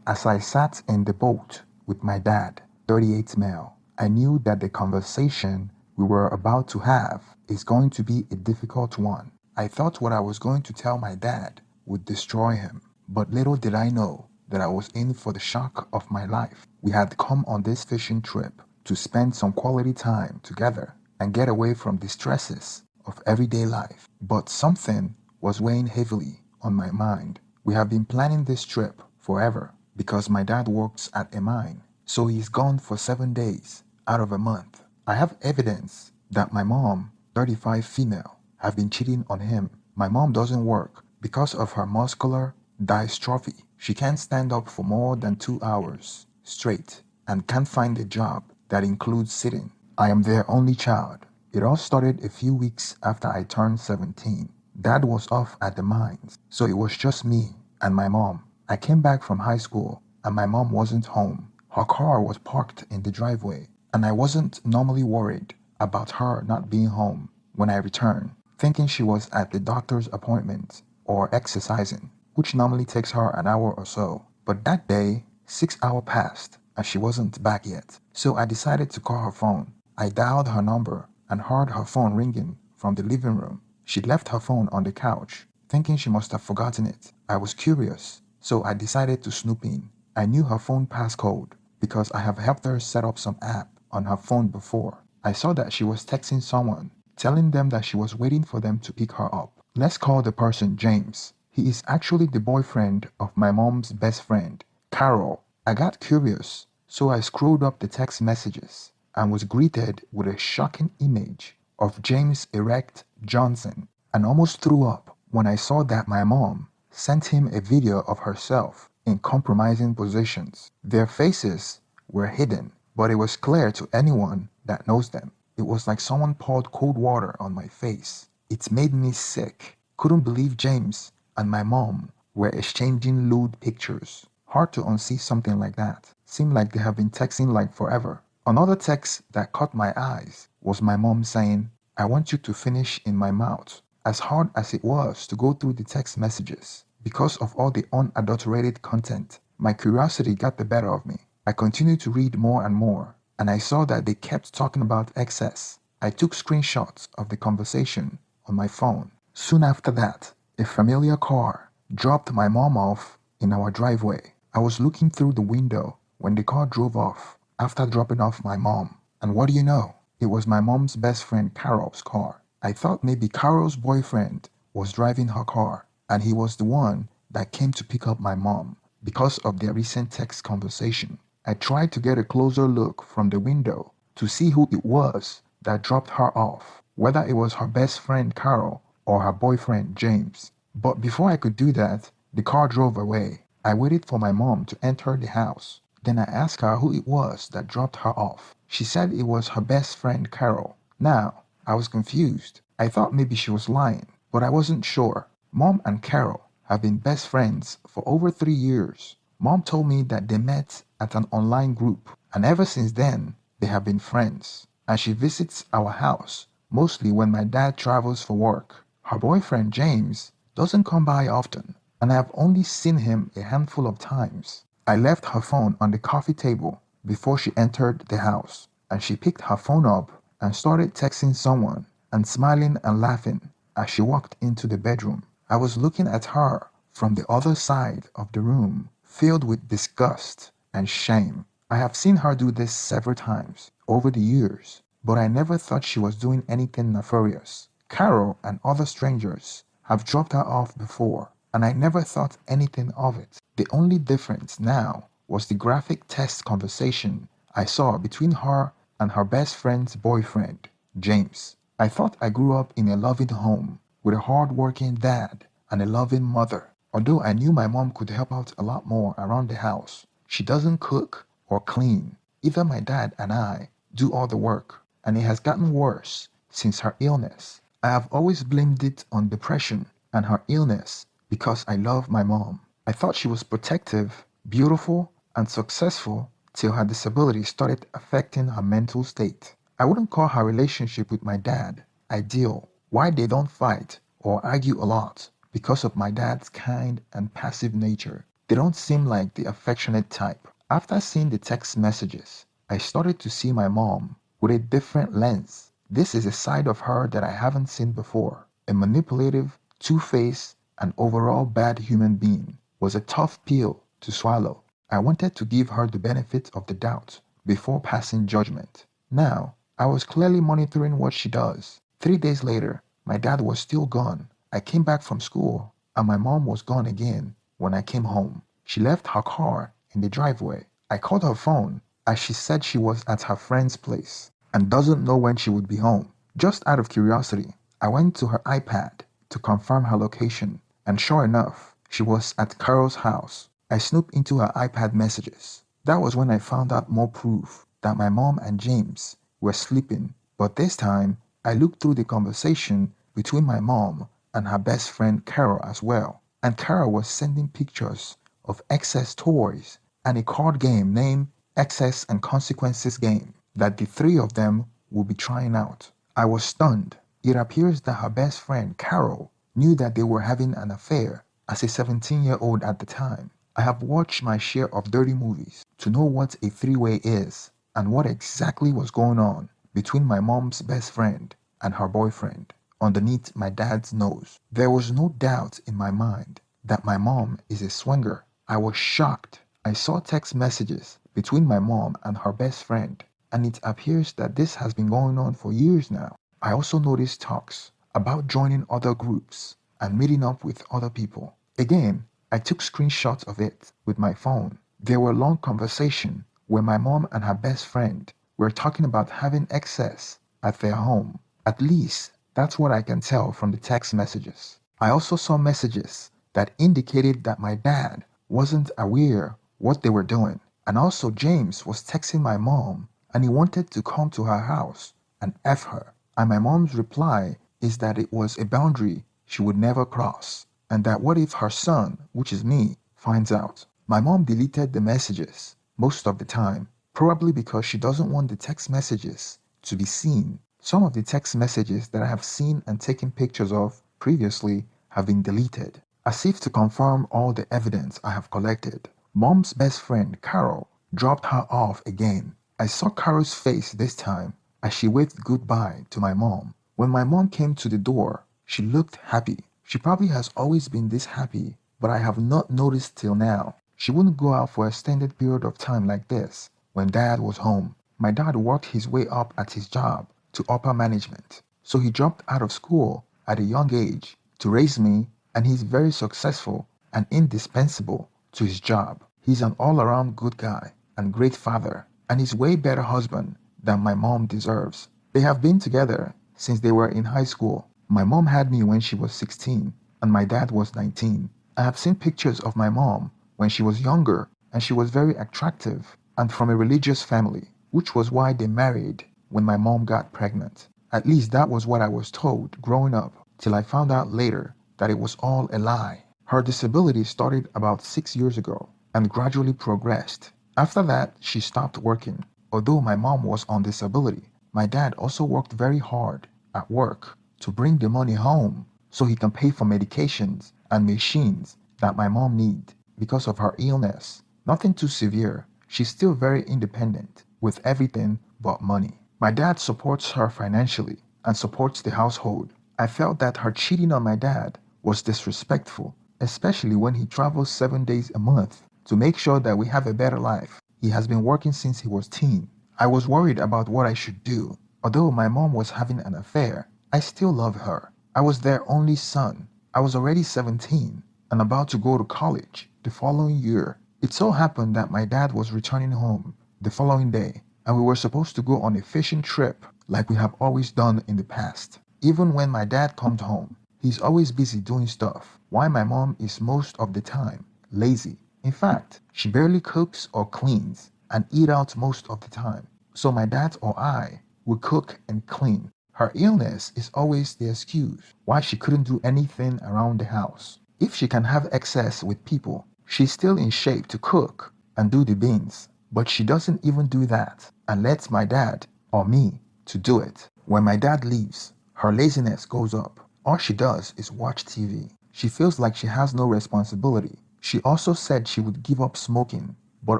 As I sat in the boat with my dad, 38 male, I knew that the conversation we were about to have is going to be a difficult one. I thought what I was going to tell my dad would destroy him, but little did I know that I was in for the shock of my life. We had come on this fishing trip to spend some quality time together and get away from the stresses of everyday life. But something was weighing heavily on my mind. We have been planning this trip forever because my dad works at a mine, so he's gone for 7 days out of a month. I have evidence that my mom, 35 female, have been cheating on him. My mom doesn't work because of her muscular dystrophy. She can't stand up for more than 2 hours straight and can't find a job that includes sitting. I am their only child. It all started a few weeks after I turned 17. Dad was off at the mines, so it was just me and my mom. I came back from high school and my mom wasn't home. Her car was parked in the driveway, and I wasn't normally worried about her not being home when I returned, thinking she was at the doctor's appointment or exercising, which normally takes her an hour or so. But that day, 6 hours passed and she wasn't back yet. So I decided to call her phone. I dialed her number and heard her phone ringing from the living room. She left her phone on the couch, thinking she must have forgotten it. I was curious, so I decided to snoop in. I knew her phone passcode because I have helped her set up some app on her phone before. I saw that she was texting someone, telling them that she was waiting for them to pick her up. Let's call the person James. He is actually the boyfriend of my mom's best friend, Carol. I got curious, so I scrolled up the text messages and was greeted with a shocking image of James Erect Johnson, and almost threw up when I saw that my mom sent him a video of herself in compromising positions. Their faces were hidden, but it was clear to anyone that knows them. It was like someone poured cold water on my face. It made me sick. Couldn't believe James and my mom were exchanging lewd pictures. Hard to unsee something like that. Seemed like they have been texting like forever. Another text that caught my eyes was my mom saying, "I want you to finish in my mouth." As hard as it was to go through the text messages, because of all the unadulterated content, my curiosity got the better of me. I continued to read more and more, and I saw that they kept talking about excess. I took screenshots of the conversation on my phone. Soon after that, a familiar car dropped my mom off in our driveway. I was looking through the window when the car drove off after dropping off my mom. And what do you know? It was my mom's best friend Carol's car. I thought maybe Carol's boyfriend was driving her car, and he was the one that came to pick up my mom because of their recent text conversation. I tried to get a closer look from the window to see who it was that dropped her off, whether it was her best friend Carol or her boyfriend James. But before I could do that, the car drove away. I waited for my mom to enter the house. Then I asked her who it was that dropped her off. She said it was her best friend Carol. Now, I was confused. I thought maybe she was lying, but I wasn't sure. Mom and Carol have been best friends for over 3 years. Mom told me that they met at an online group, and ever since then, they have been friends. And she visits our house, mostly when my dad travels for work. Her boyfriend James doesn't come by often, and I have only seen him a handful of times. I left her phone on the coffee table before she entered the house, and she picked her phone up and started texting someone and smiling and laughing as she walked into the bedroom. I was looking at her from the other side of the room, filled with disgust and shame. I have seen her do this several times over the years, but I never thought she was doing anything nefarious. Carol and other strangers have dropped her off before, and I never thought anything of it. The only difference now was the graphic text conversation I saw between her and her best friend's boyfriend, James. I thought I grew up in a loving home with a hard-working dad and a loving mother. Although I knew my mom could help out a lot more around the house, she doesn't cook or clean. Either my dad and I do all the work, and it has gotten worse since her illness. I have always blamed it on depression and her illness because I love my mom. I thought she was protective, beautiful, and successful till her disability started affecting her mental state. I wouldn't call her relationship with my dad ideal. Why they don't fight or argue a lot? Because of my dad's kind and passive nature. They don't seem like the affectionate type. After seeing the text messages, I started to see my mom with a different lens. This is a side of her that I haven't seen before. A manipulative, two-faced, and overall bad human being was a tough pill to swallow. I wanted to give her the benefit of the doubt before passing judgment. Now, I was clearly monitoring what she does. 3 days later, my dad was still gone. I came back from school, and my mom was gone again when I came home. She left her car in the driveway. I called her phone as she said she was at her friend's place and doesn't know when she would be home. Just out of curiosity, I went to her iPad to confirm her location, and sure enough, she was at Carol's house. I snooped into her iPad messages. That was when I found out more proof that my mom and James were sleeping, but this time I looked through the conversation between my mom and her best friend Carol as well, and Carol was sending pictures of excess toys and a card game named Excess and Consequences Game that the three of them would be trying out. I was stunned. It appears that her best friend Carol knew that they were having an affair as a 17-year-old at the time. I have watched my share of dirty movies to know what a three-way is and what exactly was going on between my mom's best friend and her boyfriend underneath my dad's nose. There was no doubt in my mind that my mom is a swinger. I was shocked. I saw text messages between my mom and her best friend, and it appears that this has been going on for years now. I also noticed talks about joining other groups and meeting up with other people. Again, I took screenshots of it with my phone. There were long conversations where my mom and her best friend were talking about having excess at their home. At least, that's what I can tell from the text messages. I also saw messages that indicated that my dad wasn't aware what they were doing. And also James was texting my mom and he wanted to come to her house and F her. And my mom's reply is that it was a boundary she would never cross. And that what if her son, which is me, finds out? My mom deleted the messages most of the time, probably because she doesn't want the text messages to be seen. Some of the text messages that I have seen and taken pictures of previously have been deleted, as if to confirm all the evidence I have collected. Mom's best friend, Carol, dropped her off again. I saw Carol's face this time as she waved goodbye to my mom. When my mom came to the door, she looked happy. She probably has always been this happy, but I have not noticed till now. She wouldn't go out for an extended period of time like this when dad was home. My dad worked his way up at his job to upper management, so he dropped out of school at a young age to raise me, and he's very successful and indispensable to his job. He's an all-around good guy and great father, and he's way better husband than my mom deserves. They have been together since they were in high school. My mom had me when she was 16 and my dad was 19. I have seen pictures of my mom when she was younger, and she was very attractive and from a religious family, which was why they married when my mom got pregnant. At least that was what I was told growing up, till I found out later that it was all a lie. Her disability started about 6 years ago and gradually progressed. After that, she stopped working. Although my mom was on disability, my dad also worked very hard at work to bring the money home so he can pay for medications and machines that my mom needs because of her illness. Nothing too severe. She's still very independent with everything but money. My dad supports her financially and supports the household. I felt that her cheating on my dad was disrespectful, especially when he travels 7 days a month to make sure that we have a better life. He has been working since he was teen. I was worried about what I should do. Although my mom was having an affair, I still love her. I was their only son. I was already 17 and about to go to college the following year. It so happened that my dad was returning home the following day, and we were supposed to go on a fishing trip like we have always done in the past. Even when my dad comes home, he's always busy doing stuff, while my mom is most of the time lazy. In fact, she barely cooks or cleans and eat out most of the time. So my dad or I would cook and clean. Her illness is always the excuse why she couldn't do anything around the house. If she can have excess with people, she's still in shape to cook and do the beans, but she doesn't even do that and lets my dad or me to do it. When my dad leaves, her laziness goes up. All she does is watch TV. She feels like she has no responsibility. She also said she would give up smoking, but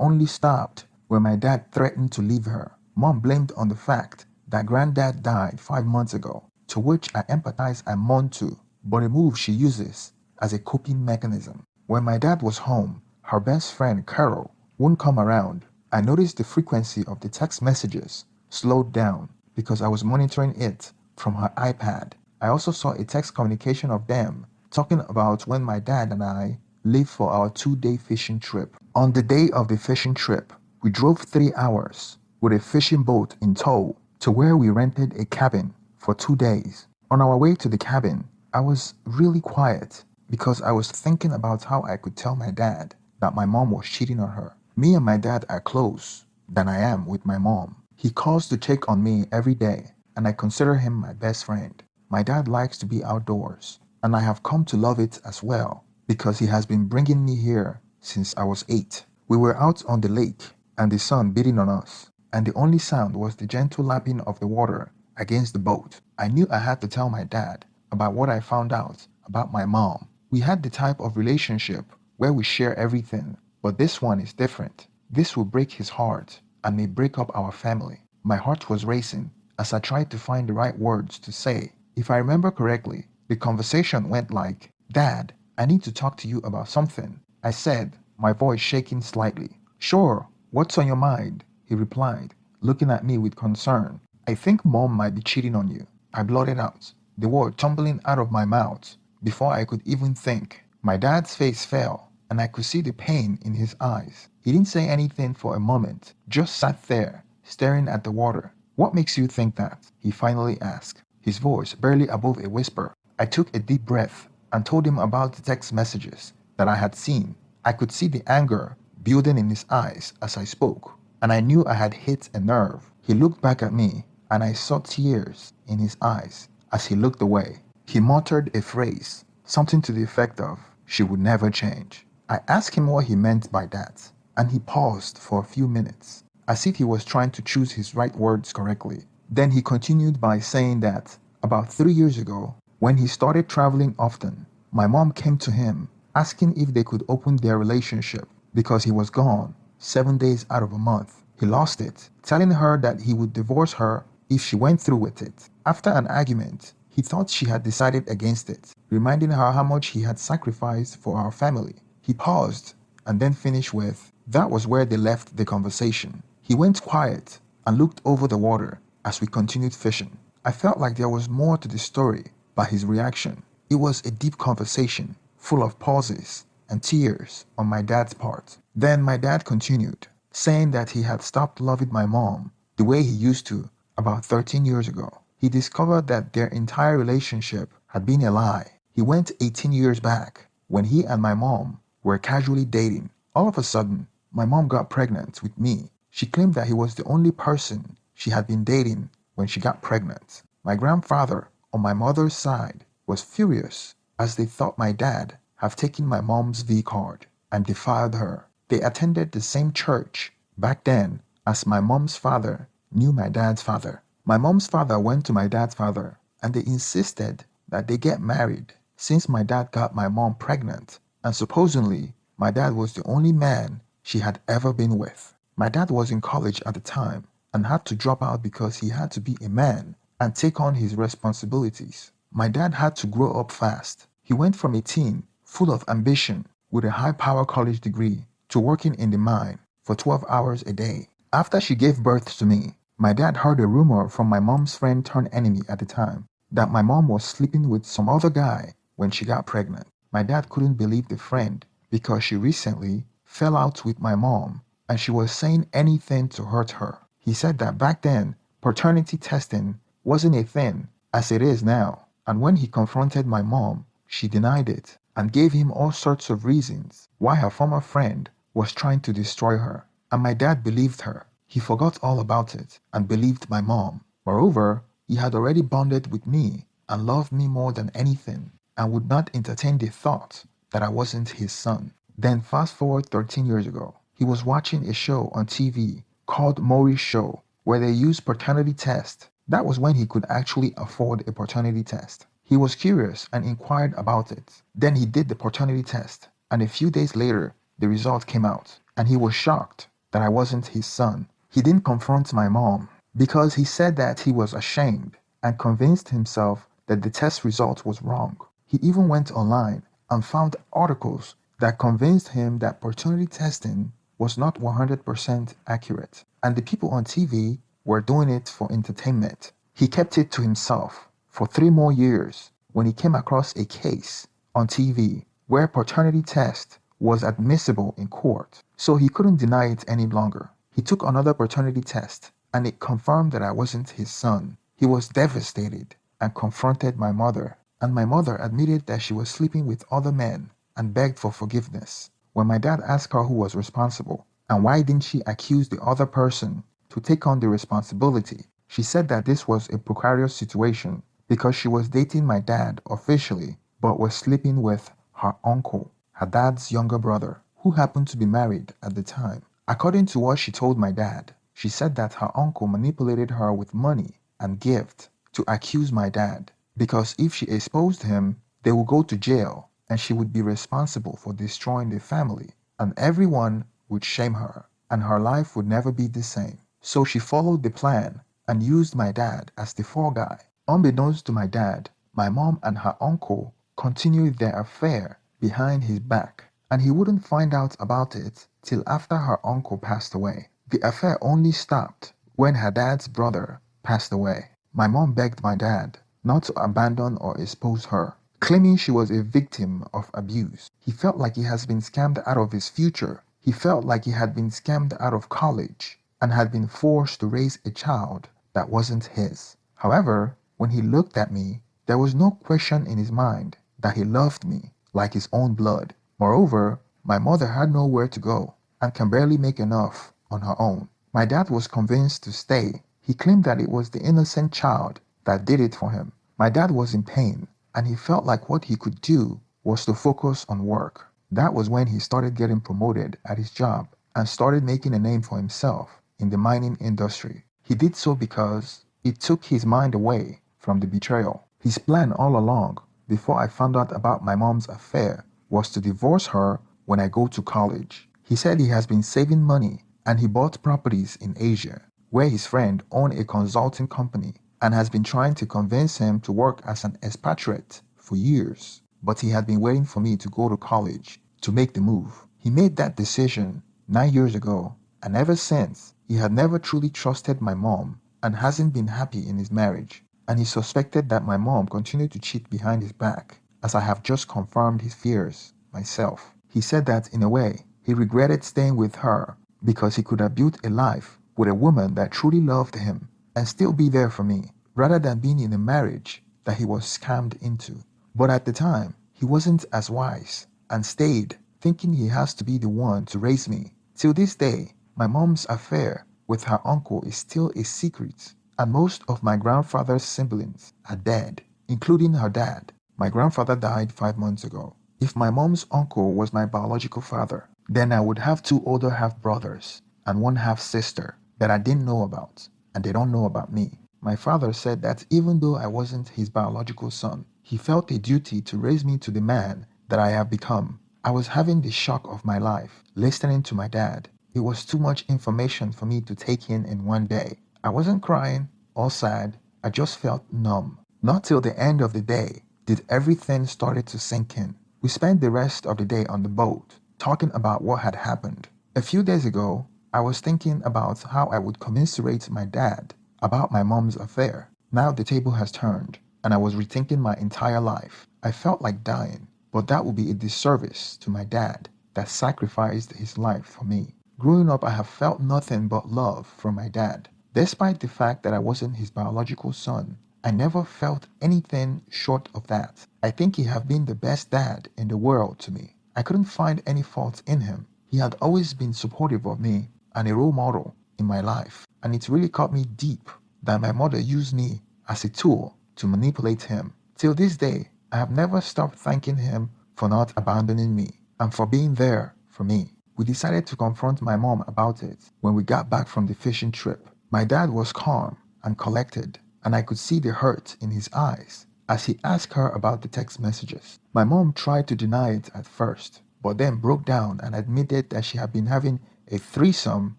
only stopped when my dad threatened to leave her. Mom blamed on the fact that granddad died 5 months ago, to which I empathize and mourn too, but a move she uses as a coping mechanism. When my dad was home, her best friend Carol wouldn't come around. I noticed the frequency of the text messages slowed down because I was monitoring it from her iPad. I also saw a text communication of them talking about when my dad and I leave for our 2-day fishing trip. On the day of the fishing trip, we drove 3 hours with a fishing boat in tow to where we rented a cabin for 2 days. On our way to the cabin, I was really quiet because I was thinking about how I could tell my dad that my mom was cheating on her. Me and my dad are close than I am with my mom. He calls to check on me every day, and I consider him my best friend. My dad likes to be outdoors, and I have come to love it as well because he has been bringing me here since I was 8. We were out on the lake and the sun beating on us, and the only sound was the gentle lapping of the water against the boat. I knew I had to tell my dad about what I found out about my mom. We had the type of relationship where we share everything, but this one is different. This will break his heart and may break up our family. My heart was racing as I tried to find the right words to say. If I remember correctly, the conversation went like, "Dad, I need to talk to you about something," I said, my voice shaking slightly. "Sure, what's on your mind?" he replied, looking at me with concern. "I think mom might be cheating on you," I blurted out, the word tumbling out of my mouth before I could even think. My dad's face fell, and I could see the pain in his eyes. He didn't say anything for a moment, just sat there, staring at the water. "What makes you think that?" he finally asked, his voice barely above a whisper. I took a deep breath and told him about the text messages that I had seen. I could see the anger building in his eyes as I spoke, and I knew I had hit a nerve. He looked back at me, and I saw tears in his eyes as he looked away. He muttered a phrase, something to the effect of, "She would never change." I asked him what he meant by that, and he paused for a few minutes, as if he was trying to choose his right words correctly. Then he continued by saying that about 3 years ago, when he started traveling often, my mom came to him asking if they could open their relationship because he was gone 7 days out of a month. He lost it, telling her that he would divorce her if she went through with it. After an argument, he thought she had decided against it, reminding her how much he had sacrificed for our family. He paused and then finished with, "That was where they left the conversation." He went quiet and looked over the water as we continued fishing. I felt like there was more to the story by his reaction. It was a deep conversation, full of pauses and tears on my dad's part. Then my dad continued, saying that he had stopped loving my mom the way he used to about 13 years ago. He discovered that their entire relationship had been a lie. He went 18 years back when he and my mom were casually dating. All of a sudden, my mom got pregnant with me. She claimed that he was the only person she had been dating when she got pregnant. My grandfather, on my mother's side, was furious as they thought my dad had taken my mom's V card and defiled her. They attended the same church back then as my mom's father knew my dad's father. My mom's father went to my dad's father and they insisted that they get married since my dad got my mom pregnant, and supposedly my dad was the only man she had ever been with. My dad was in college at the time and had to drop out because he had to be a man and take on his responsibilities. My dad had to grow up fast. He went from a teen full of ambition with a high-power college degree to working in the mine for 12 hours a day. After she gave birth to me, my dad heard a rumor from my mom's friend turned enemy at the time that my mom was sleeping with some other guy when she got pregnant. My dad couldn't believe the friend because she recently fell out with my mom and she was saying anything to hurt her. He said that back then, paternity testing wasn't a thing as it is now. And when he confronted my mom, she denied it and gave him all sorts of reasons why her former friend was trying to destroy her. And my dad believed her. He forgot all about it and believed my mom. Moreover, he had already bonded with me and loved me more than anything and would not entertain the thought that I wasn't his son. Then fast forward 13 years ago, he was watching a show on TV called Maury's Show where they used paternity test. That was when he could actually afford a paternity test. He was curious and inquired about it. Then he did the paternity test and a few days later, the result came out, and he was shocked that I wasn't his son. He didn't confront my mom because he said that he was ashamed and convinced himself that the test result was wrong. He even went online and found articles that convinced him that paternity testing was not 100% accurate, and the people on TV were doing it for entertainment. He kept it to himself for 3 more years when he came across a case on TV where paternity test was admissible in court, so he couldn't deny it any longer. He took another paternity test and it confirmed that I wasn't his son. He was devastated and confronted my mother, and my mother admitted that she was sleeping with other men and begged for forgiveness. When my dad asked her who was responsible and why didn't she accuse the other person to take on the responsibility, she said that this was a precarious situation because she was dating my dad officially but was sleeping with her uncle, her dad's younger brother, who happened to be married at the time. According to what she told my dad, she said that her uncle manipulated her with money and gift to accuse my dad because if she exposed him, they would go to jail and she would be responsible for destroying the family, and everyone would shame her and her life would never be the same. So she followed the plan and used my dad as the fall guy. Unbeknownst to my dad, my mom and her uncle continued their affair behind his back, and he wouldn't find out about it till after her uncle passed away. The affair only stopped when her dad's brother passed away. My mom begged my dad not to abandon or expose her, claiming she was a victim of abuse. He felt like he has been scammed out of his future. He felt like he had been scammed out of college and had been forced to raise a child that wasn't his. However, when he looked at me, there was no question in his mind that he loved me like his own blood. Moreover, my mother had nowhere to go and can barely make enough on her own. My dad was convinced to stay. He claimed that it was the innocent child that did it for him. My dad was in pain, and he felt like what he could do was to focus on work. That was when he started getting promoted at his job and started making a name for himself in the mining industry. He did so because it took his mind away from the betrayal. His plan all along, before I found out about my mom's affair, was to divorce her when I go to college. He said he has been saving money and he bought properties in Asia, where his friend owned a consulting company and has been trying to convince him to work as an expatriate for years. But he had been waiting for me to go to college to make the move. He made that decision 9 years ago, and ever since, he had never truly trusted my mom and hasn't been happy in his marriage. And he suspected that my mom continued to cheat behind his back, as I have just confirmed his fears myself. He said that in a way, he regretted staying with her because he could have built a life with a woman that truly loved him and still be there for me, rather than being in a marriage that he was scammed into. But at the time, he wasn't as wise and stayed thinking he has to be the one to raise me. Till this day, my mom's affair with her uncle is still a secret, and most of my grandfather's siblings are dead, including her dad. My grandfather died 5 months ago. If my mom's uncle was my biological father, then I would have 2 older half-brothers and 1 half-sister that I didn't know about, and they don't know about me. My father said that even though I wasn't his biological son, he felt a duty to raise me to the man that I have become. I was having the shock of my life, listening to my dad. It was too much information for me to take in one day. I wasn't crying or sad, I just felt numb. Not till the end of the day did everything started to sink in. We spent the rest of the day on the boat, talking about what had happened. A few days ago, I was thinking about how I would commiserate my dad about my mom's affair. Now the table has turned, and I was rethinking my entire life. I felt like dying, but that would be a disservice to my dad that sacrificed his life for me. Growing up, I have felt nothing but love from my dad. Despite the fact that I wasn't his biological son, I never felt anything short of that. I think he had been the best dad in the world to me. I couldn't find any fault in him. He had always been supportive of me and a role model in my life. And it really cut me deep that my mother used me as a tool to manipulate him. Till this day, I have never stopped thanking him for not abandoning me and for being there for me. We decided to confront my mom about it when we got back from the fishing trip. My dad was calm and collected, and I could see the hurt in his eyes as he asked her about the text messages. My mom tried to deny it at first, but then broke down and admitted that she had been having a threesome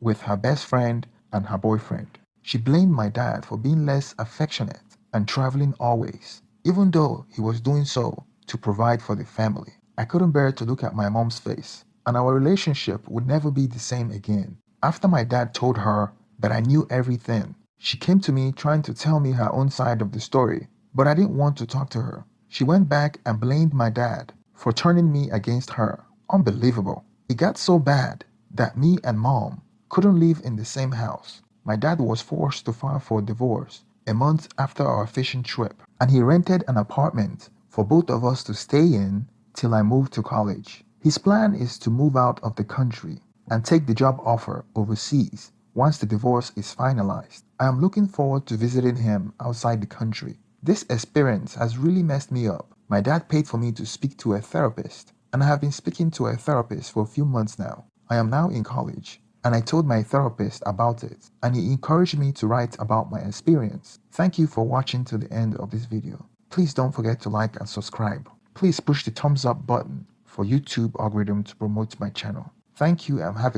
with her best friend and her boyfriend. She blamed my dad for being less affectionate and traveling always, even though he was doing so to provide for the family. I couldn't bear to look at my mom's face, and our relationship would never be the same again. After my dad told her that I knew everything, she came to me trying to tell me her own side of the story, but I didn't want to talk to her. She went back and blamed my dad for turning me against her. Unbelievable. It got so bad that me and mom couldn't live in the same house. My dad was forced to file for divorce a month after our fishing trip, and he rented an apartment for both of us to stay in till I moved to college. His plan is to move out of the country and take the job offer overseas once the divorce is finalized. I am looking forward to visiting him outside the country. This experience has really messed me up. My dad paid for me to speak to a therapist, and I have been speaking to a therapist for a few months now. I am now in college, and I told my therapist about it, and he encouraged me to write about my experience. Thank you for watching to the end of this video. Please don't forget to like and subscribe. Please push the thumbs up button for YouTube algorithm to promote my channel. Thank you and have a